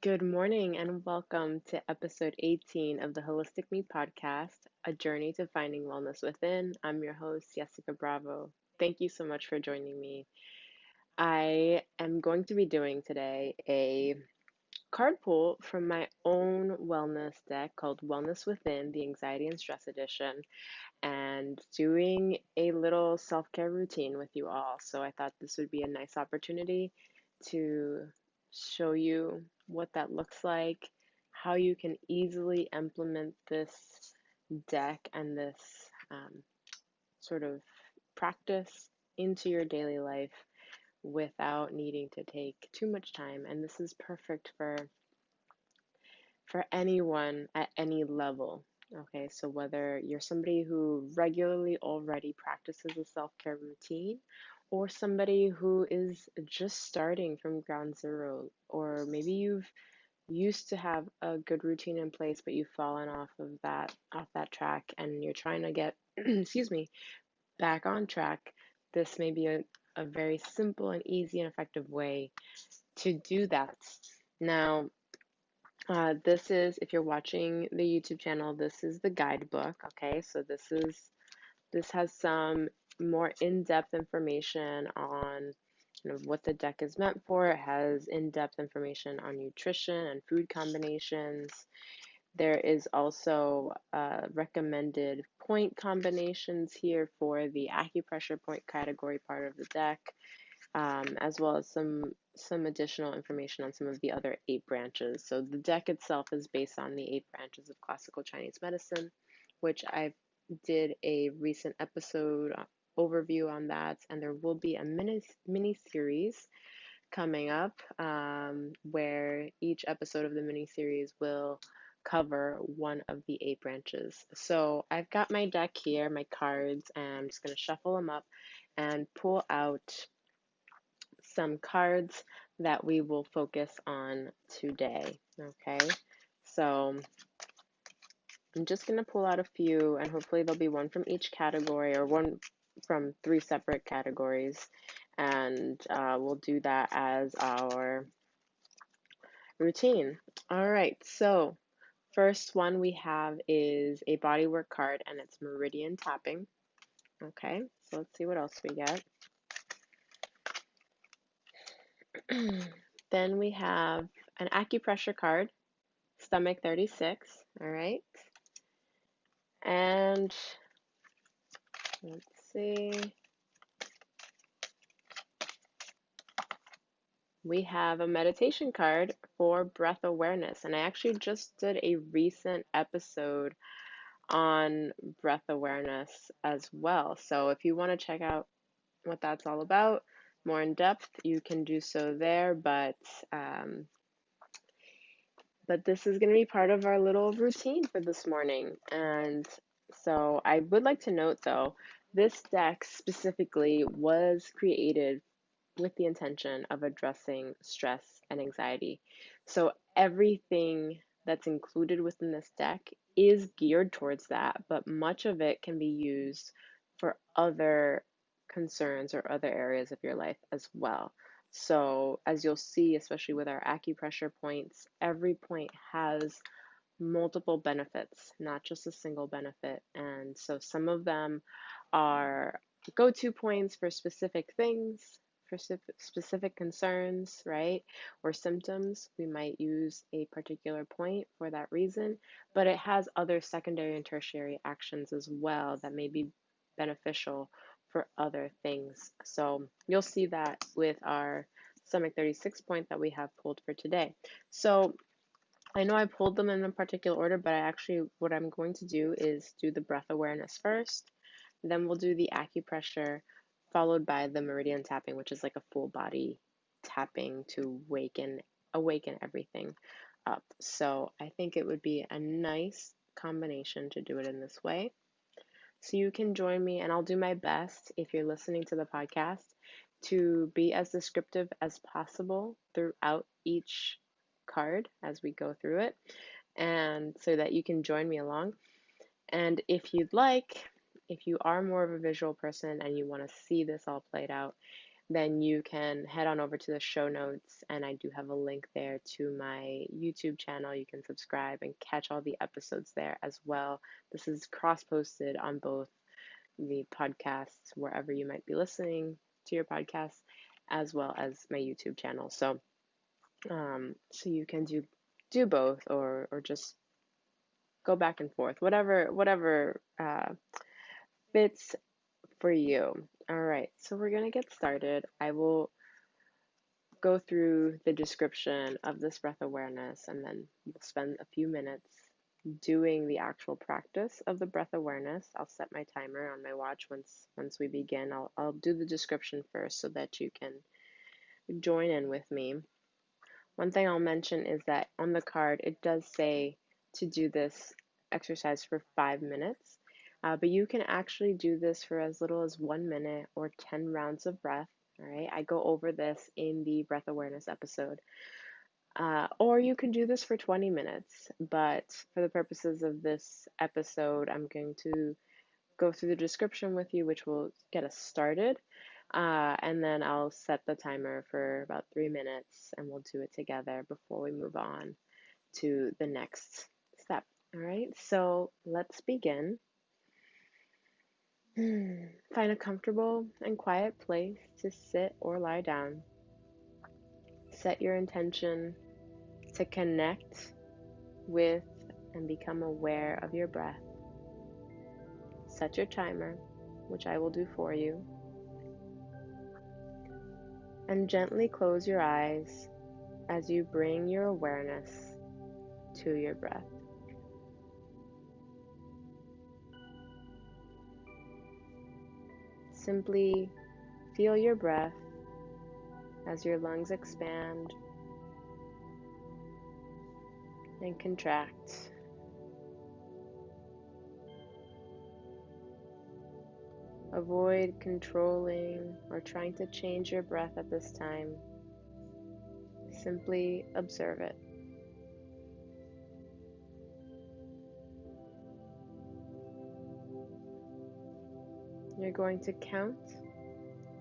Good morning and welcome to episode 18 of the Holistic Me podcast, a journey to finding wellness within. I'm your host, Jessica Bravo. Thank you so much for joining me. I am going to be doing today a card pull from my own wellness deck called Wellness Within, the Anxiety and Stress Edition, and doing a little self care routine with you all. So I thought this would be a nice opportunity to show you what that looks like, how you can easily implement this deck and this sort of practice into your daily life without needing to take too much time. And this is perfect for anyone at any level. Okay, so whether you're somebody who regularly already practices a self care routine, or somebody who is just starting from ground zero, or maybe you've used to have a good routine in place, but you've fallen off that track and you're trying to get excuse me, back on track, this may be a very simple and easy and effective way to do that. Now, this is, if you're watching the YouTube channel, this is the guidebook. Okay, so this has some more in-depth information on what the deck is meant for. It has in-depth information on nutrition and food combinations. There is also recommended point combinations here for the acupressure point category part of the deck, as well as some additional information on some of the other 8 branches. So the deck itself is based on the 8 branches of classical Chinese medicine, which I did a recent episode overview on that, and there will be a mini series coming up, where each episode of the mini series will cover one of the 8 branches. So I've got my deck here, my cards, and I'm just going to shuffle them up and pull out some cards that we will focus on today. Okay, so I'm just going to pull out a few, and hopefully there'll be one from each category or one from 3 separate categories, and we'll do that as our routine. All right, so first one we have is a bodywork card, and it's Meridian Tapping. Okay, so let's see what else we get. Then we have an acupressure card, Stomach 36. All right, and let's see. We have a meditation card for breath awareness, and I actually just did a recent episode on breath awareness as well. So if you want to check out what that's all about more in depth, you can do so there. But this is going to be part of our little routine for this morning. And so I would like to note, though, this deck specifically was created with the intention of addressing stress and anxiety. So everything that's included within this deck is geared towards that, but much of it can be used for other concerns or other areas of your life as well. So, as you'll see, especially with our acupressure points, every point has multiple benefits, not just a single benefit. And so, some of them are go to points for specific things, for specific concerns, right? Or symptoms. We might use a particular point for that reason, but it has other secondary and tertiary actions as well that may be beneficial for other things. So you'll see that with our stomach 36 point that we have pulled for today. So I know I pulled them in a particular order, but what I'm going to do is do the breath awareness first, then we'll do the acupressure, followed by the meridian tapping, which is like a full body tapping to awaken everything up. So I think it would be a nice combination to do it in this way. So you can join me, and I'll do my best, if you're listening to the podcast, to be as descriptive as possible throughout each card as we go through it, and so that you can join me along. And if you'd like, if you are more of a visual person and you want to see this all played out, then you can head on over to the show notes, and I do have a link there to my YouTube channel. You can subscribe and catch all the episodes there as well. This is cross-posted on both the podcasts, wherever you might be listening to your podcasts, as well as my YouTube channel. So you can do both, or just go back and forth, whatever fits for you. All right, so we're gonna get started. I will go through the description of this breath awareness, and then we'll spend a few minutes doing the actual practice of the breath awareness. I'll set my timer on my watch once we begin. I'll do the description first so that you can join in with me. One thing I'll mention is that on the card it does say to do this exercise for 5 minutes, but you can actually do this for as little as 1 minute or 10 rounds of breath. All right, I go over this in the breath awareness episode. Or you can do this for 20 minutes, but for the purposes of this episode, I'm going to go through the description with you, which will get us started. And then I'll set the timer for about 3 minutes, and we'll do it together before we move on to the next step. All right, so let's begin. Find a comfortable and quiet place to sit or lie down. Set your intention to connect with and become aware of your breath. Set your timer, which I will do for you, and gently close your eyes as you bring your awareness to your breath. Simply feel your breath as your lungs expand and contract. Avoid controlling or trying to change your breath at this time. Simply observe it. You're going to count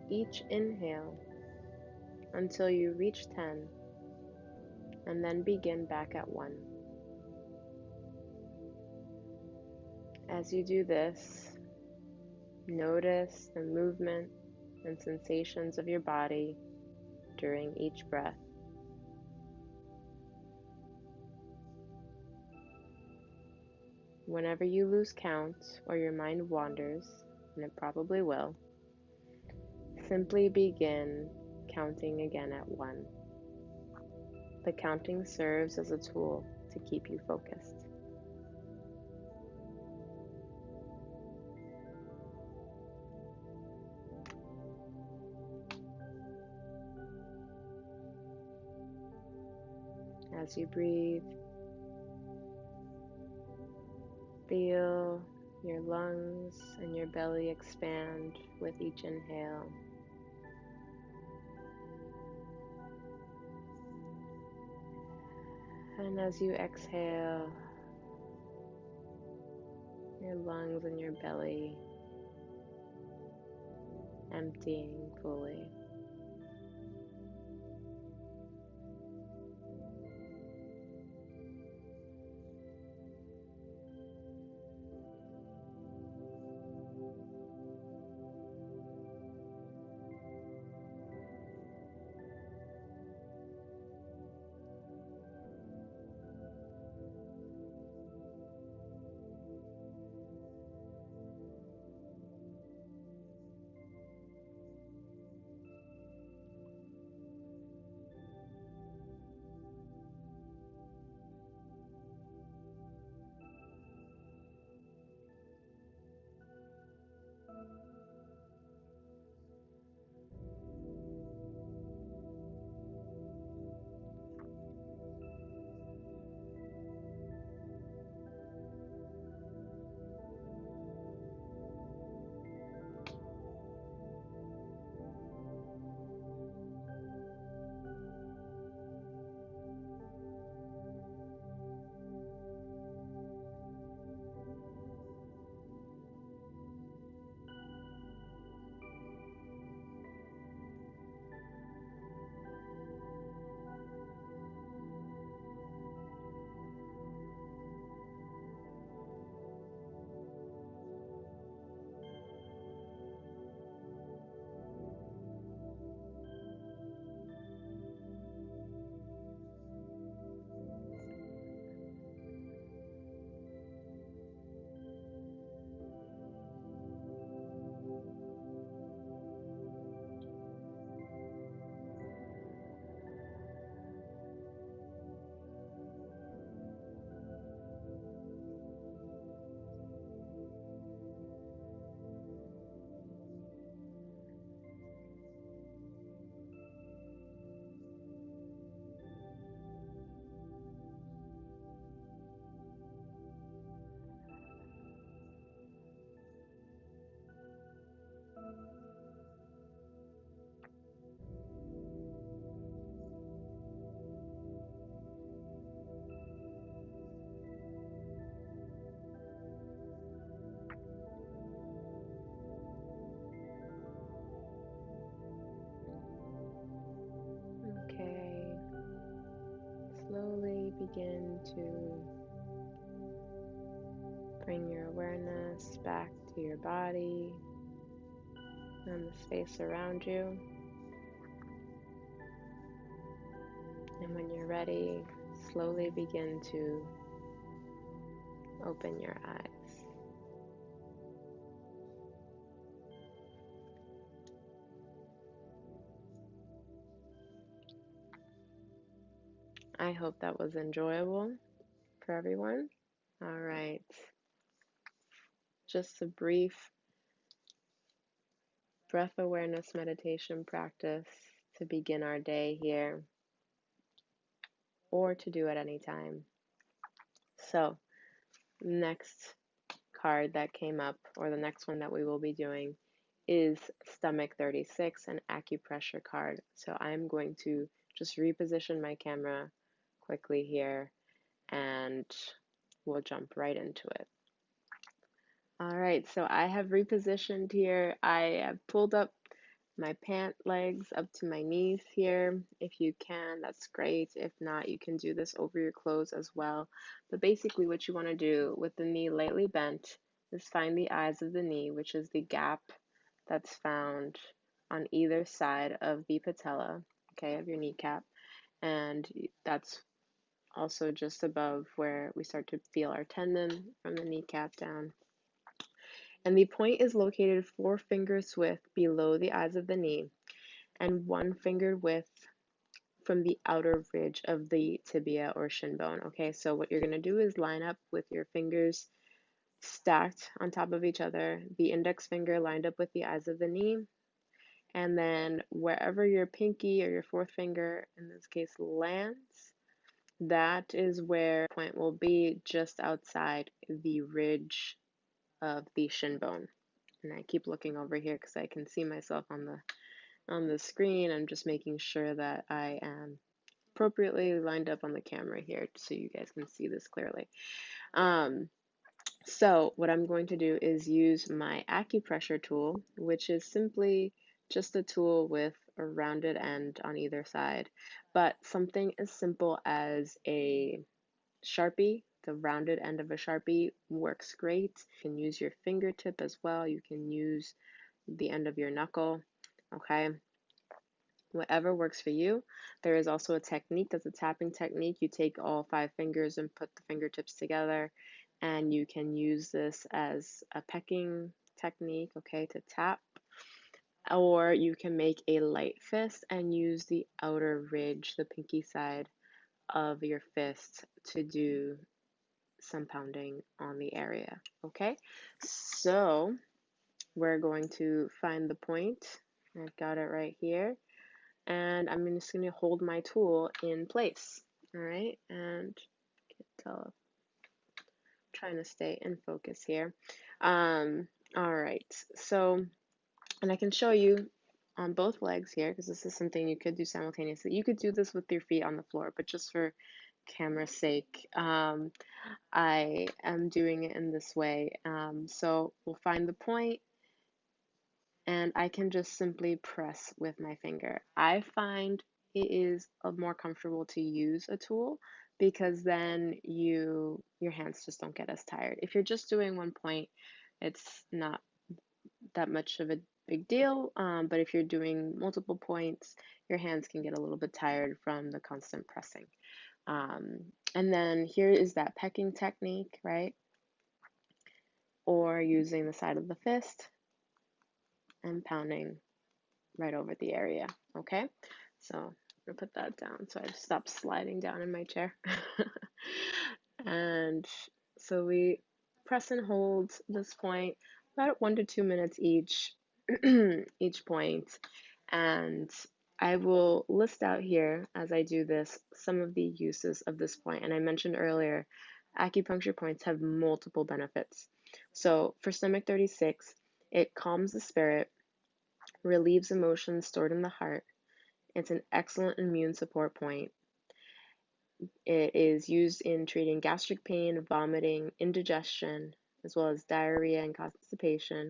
each inhale until you reach 10, and then begin back at 1. As you do this, notice the movement and sensations of your body during each breath. Whenever you lose count or your mind wanders, and it probably will, simply begin counting again at 1. The counting serves as a tool to keep you focused. As you breathe, feel your lungs and your belly expand with each inhale. And as you exhale, your lungs and your belly emptying fully. Okay, slowly begin to bring your awareness back to your body and the space around you. And when you're ready, slowly begin to open your eyes. I hope that was enjoyable for everyone. All right, just a brief breath awareness meditation practice to begin our day here or to do at any time. So, next card that came up, or the next one that we will be doing, is Stomach 36, an acupressure card. So, I'm going to just reposition my camera quickly here and we'll jump right into it. All right, so I have repositioned here. I have pulled up my pant legs up to my knees here. If you can, that's great. If not, you can do this over your clothes as well. But basically, what you want to do with the knee lightly bent is find the eyes of the knee, which is the gap that's found on either side of the patella, okay, of your kneecap. And that's also just above where we start to feel our tendon from the kneecap down. And the point is located 4 fingers width below the eyes of the knee and 1 finger width from the outer ridge of the tibia or shin bone. Okay, so what you're going to do is line up with your fingers stacked on top of each other, the index finger lined up with the eyes of the knee, and then wherever your pinky or your fourth finger, in this case, lands, that is where the point will be, just outside the ridge of the shin bone. And I keep looking over here because I can see myself on the screen. I'm just making sure that I am appropriately lined up on the camera here so you guys can see this clearly. So what I'm going to do is use my acupressure tool, which is simply just a tool with a rounded end on either side, but something as simple as a Sharpie. The rounded end of a Sharpie works great. You can use your fingertip as well. You can use the end of your knuckle, okay? Whatever works for you. There is also a technique that's a tapping technique. You take all 5 fingers and put the fingertips together, and you can use this as a pecking technique, okay, to tap. Or you can make a light fist and use the outer ridge, the pinky side of your fist to do some pounding on the area, okay? So we're going to find the point. I've got it right here. And I'm just going to hold my tool in place, all right? And tell, trying to stay in focus here. All right, so, and I can show you on both legs here, because this is something you could do simultaneously. You could do this with your feet on the floor, but just for camera's sake, I am doing it in this way. So we'll find the point, and I can just simply press with my finger. I find it is more comfortable to use a tool because then your hands just don't get as tired. If you're just doing one point, it's not that much of a big deal, but if you're doing multiple points, your hands can get a little bit tired from the constant pressing. And then here is that pecking technique, right? Or using the side of the fist and pounding right over the area, okay? So I'm gonna put that down so I stop sliding down in my chair. And so we press and hold this point about 1 to 2 minutes each, each point. And I will list out here as I do this some of the uses of this point. And I mentioned earlier, acupuncture points have multiple benefits. So for stomach 36, it calms the spirit, relieves emotions stored in the heart. It's an excellent immune support point. It is used in treating gastric pain, vomiting, indigestion, as well as diarrhea and constipation.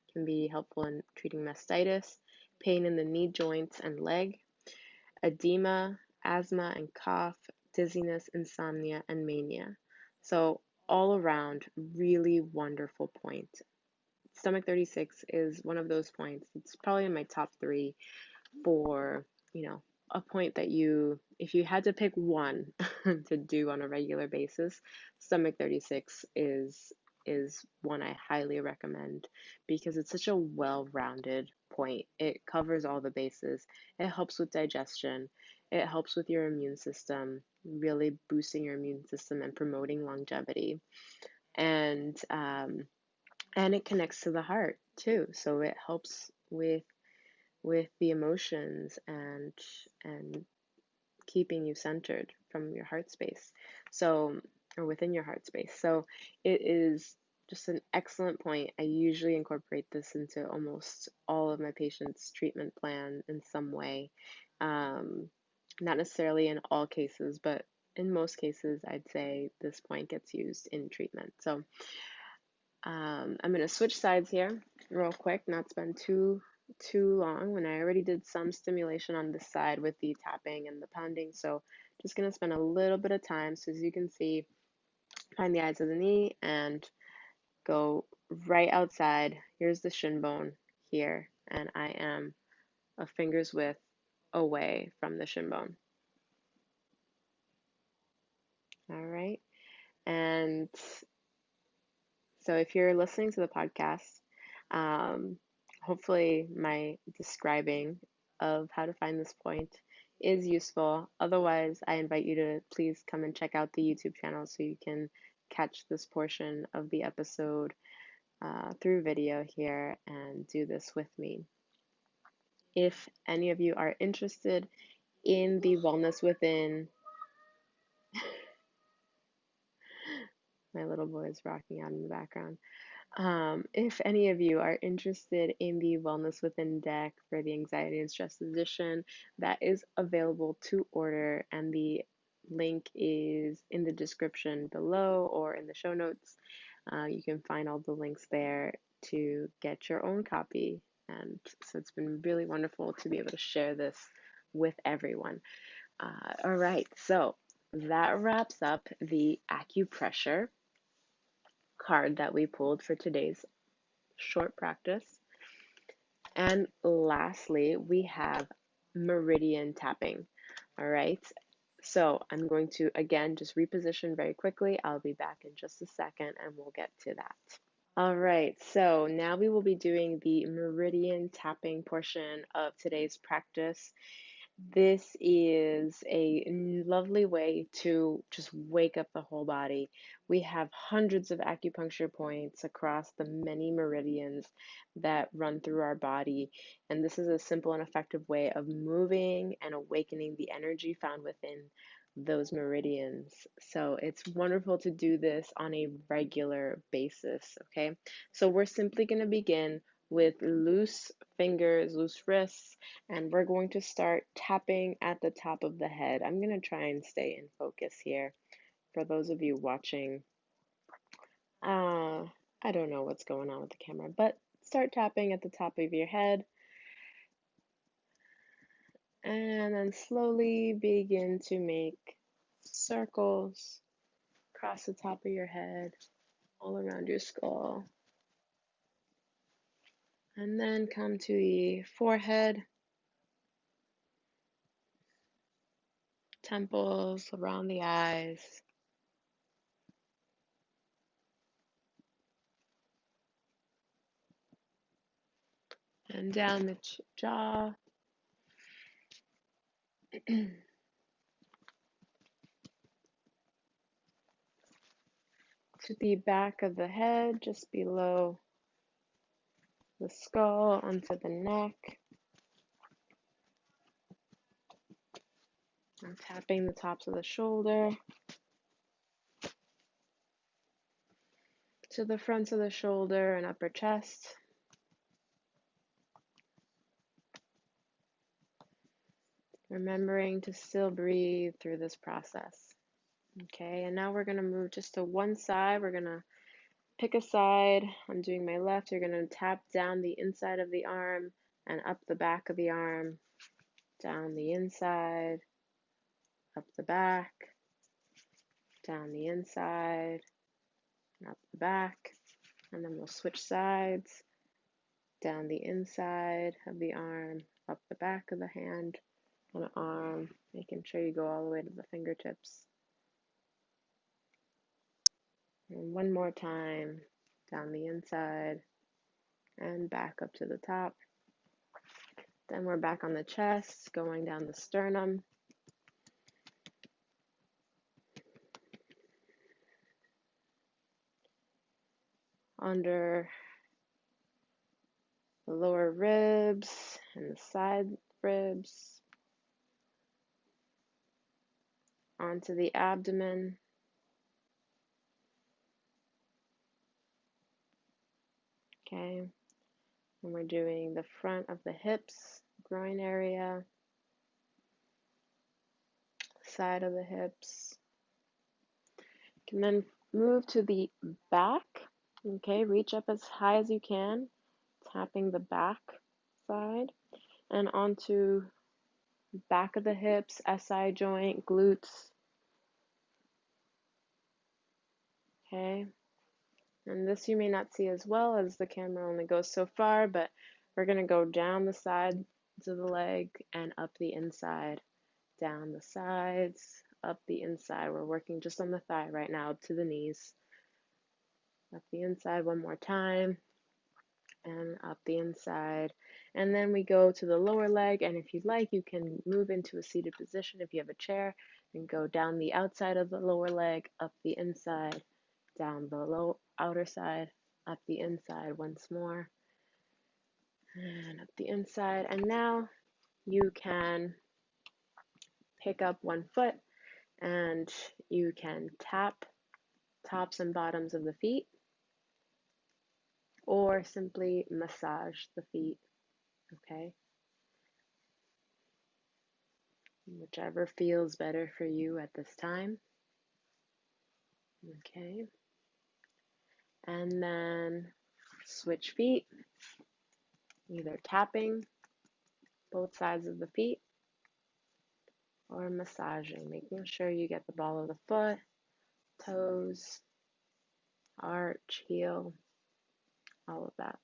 It can be helpful in treating mastitis, pain in the knee joints and leg, edema, asthma and cough, dizziness, insomnia, and mania. So, all around, really wonderful point. Stomach 36 is one of those points. It's probably in my top three for, you know, a point that if you had to pick one to do on a regular basis, stomach 36 is one I highly recommend because it's such a well-rounded point. It covers all the bases. It helps with digestion. It helps with your immune system, really boosting your immune system and promoting longevity. And it connects to the heart too, so it helps with the emotions and keeping you centered from your heart space. So, or within your heart space. So, it is just an excellent point. I usually incorporate this into almost all of my patients' treatment plan in some way. Um, Not necessarily in all cases, but in most cases, I'd say this point gets used in treatment. So, I'm going to switch sides here real quick, not spend too long when I already did some stimulation on this side with the tapping and the pounding. So just going to spend a little bit of time. So as you can see, find the eyes of the knee and go right outside. Here's the shin bone here, and I am a finger's width away from the shin bone. All right. And so if you're listening to the podcast, um, hopefully my describing of how to find this point is useful. Otherwise, I invite you to please come and check out the YouTube channel so you can catch this portion of the episode through video here and do this with me. If any of you are interested in the Wellness Within, my little boy is rocking out in the background. If any of you are interested in the Wellness Within deck for the Anxiety and Stress Edition, that is available to order, and the link is in the description below or in the show notes. You can find all the links there to get your own copy. And so it's been really wonderful to be able to share this with everyone. All right, so that wraps up the acupressure card that we pulled for today's short practice. And lastly, we have Meridian Tapping. All right. So I'm going to, again, just reposition very quickly. I'll be back in just a second and we'll get to that. All right. So now we will be doing the Meridian Tapping portion of today's practice. This is a lovely way to just wake up the whole body. We have hundreds of acupuncture points across the many meridians that run through our body, and this is a simple and effective way of moving and awakening the energy found within those meridians. So it's wonderful to do this on a regular basis, okay? So we're simply going to begin with loose fingers, loose wrists, and we're going to start tapping at the top of the head. I'm going to try and stay in focus here for those of you watching. I don't know what's going on with the camera, but start tapping at the top of your head and then slowly begin to make circles across the top of your head, all around your skull. And then come to the forehead, temples, around the eyes, and down the jaw. To the back of the head, just below the skull, onto the neck. I'm tapping the tops of the shoulder, to the fronts of the shoulder and upper chest. remembering to still breathe through this process. Okay, and now we're going to move just to one side. We're going to pick a side. I'm doing my left. You're going to tap down the inside of the arm and up the back of the arm, down the inside, up the back, down the inside, and up the back. And then we'll switch sides, down the inside of the arm, up the back of the hand and arm, making sure you go all the way to the fingertips. And one more time, down the inside and back up to the top. Then we're back on the chest, going down the sternum, under the lower ribs and the side ribs, onto the abdomen, okay, and we're doing the front of the hips, groin area, side of the hips. You can then move to the back, okay, reach up as high as you can, tapping the back side, and onto back of the hips, SI joint, glutes, okay. And this you may not see as well as the camera only goes so far, but we're going to go down the sides of the leg and up the inside, down the sides, up the inside. We're working just on the thigh right now, up to the knees. Up the inside one more time, and up the inside. And then we go to the lower leg, and if you'd like, you can move into a seated position if you have a chair, and go down the outside of the lower leg, up the inside, down the outer side, up the inside once more, and up the inside. And now you can pick up one foot and you can tap tops and bottoms of the feet, or simply massage the feet, okay? Whichever feels better for you at this time, okay? And then switch feet, either tapping both sides of the feet or massaging, making sure you get the ball of the foot, toes, arch, heel, all of that.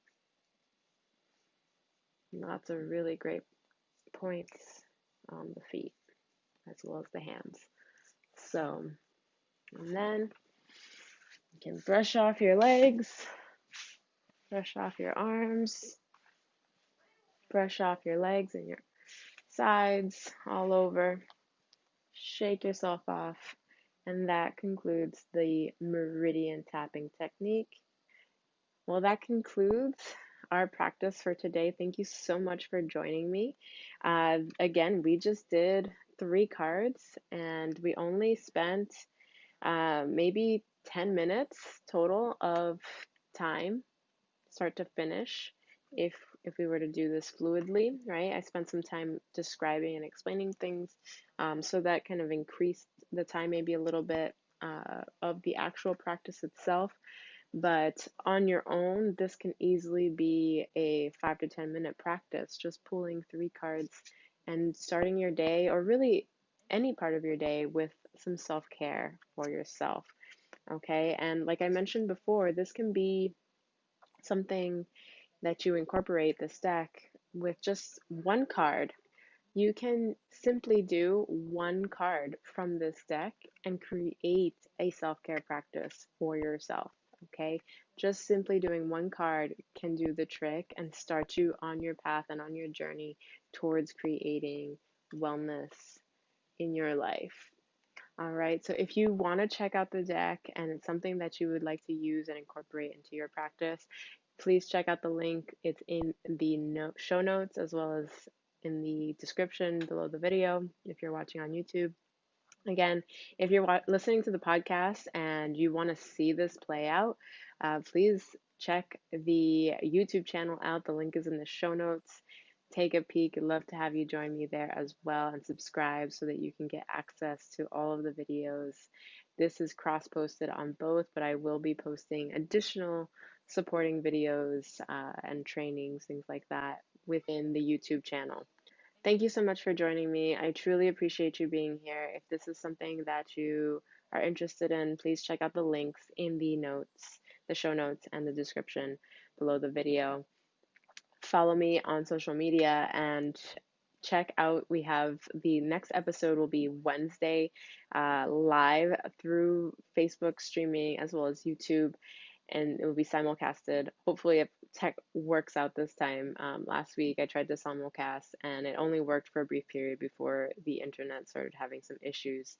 Lots of really great points on the feet as well as the hands. So, and then you can brush off your legs, brush off your arms, brush off your legs and your sides all over. Shake yourself off. And that concludes the Meridian Tapping technique. Well, that concludes our practice for today. Thank you so much for joining me. Again, we just did 3 cards and we only spent maybe 10 minutes total of time, start to finish, if we were to do this fluidly, right? I spent some time describing and explaining things, so that kind of increased the time maybe a little bit of the actual practice itself. But on your own, this can easily be a 5 to 10 minute practice, just pulling 3 cards and starting your day, or really any part of your day, with some self-care for yourself. Okay, and like I mentioned before, this can be something that you incorporate this deck with just one card. You can simply do one card from this deck and create a self-care practice for yourself, okay? Just simply doing one card can do the trick and start you on your path and on your journey towards creating wellness in your life. All right, so if you want to check out the deck and it's something that you would like to use and incorporate into your practice, please check out the link. It's in the show notes as well as in the description below the video if you're watching on YouTube. Again, if you're listening to the podcast and you want to see this play out, please check the YouTube channel out. The link is in the show notes. take a peek. I'd love to have you join me there as well and subscribe so that you can get access to all of the videos. This is cross posted on both, but I will be posting additional supporting videos and trainings, things like that, within the YouTube channel. Thank you so much for joining me. I truly appreciate you being here. If this is something that you are interested in, please check out the links in the notes, the show notes, and the description below the video. Follow me on social media and check out. We have the next episode will be Wednesday, live through Facebook streaming as well as YouTube, and it will be simulcasted. Hopefully, if tech works out this time. Last week I tried to simulcast and it only worked for a brief period before the internet started having some issues.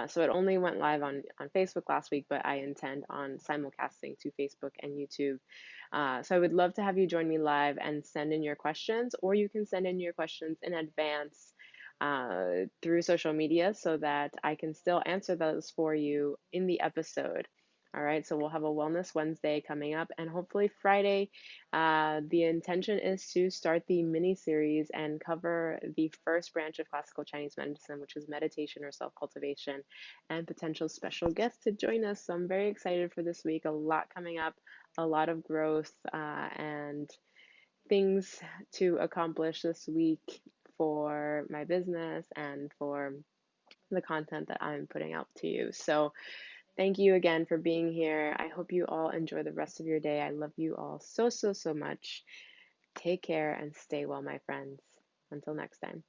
So it only went live on Facebook last week, but I intend on simulcasting to Facebook and YouTube. So I would love to have you join me live and send in your questions, or you can send in your questions in advance through social media so that I can still answer those for you in the episode. All right, so we'll have a Wellness Wednesday coming up, and hopefully Friday. The intention is to start the mini series and cover the first branch of classical Chinese medicine, which is meditation or self cultivation, and potential special guests to join us. So I'm very excited for this week. A lot coming up, a lot of growth, and things to accomplish this week for my business and for the content that I'm putting out to you. So thank you again for being here. I hope you all enjoy the rest of your day. I love you all so, so, so much. Take care and stay well, my friends. Until next time.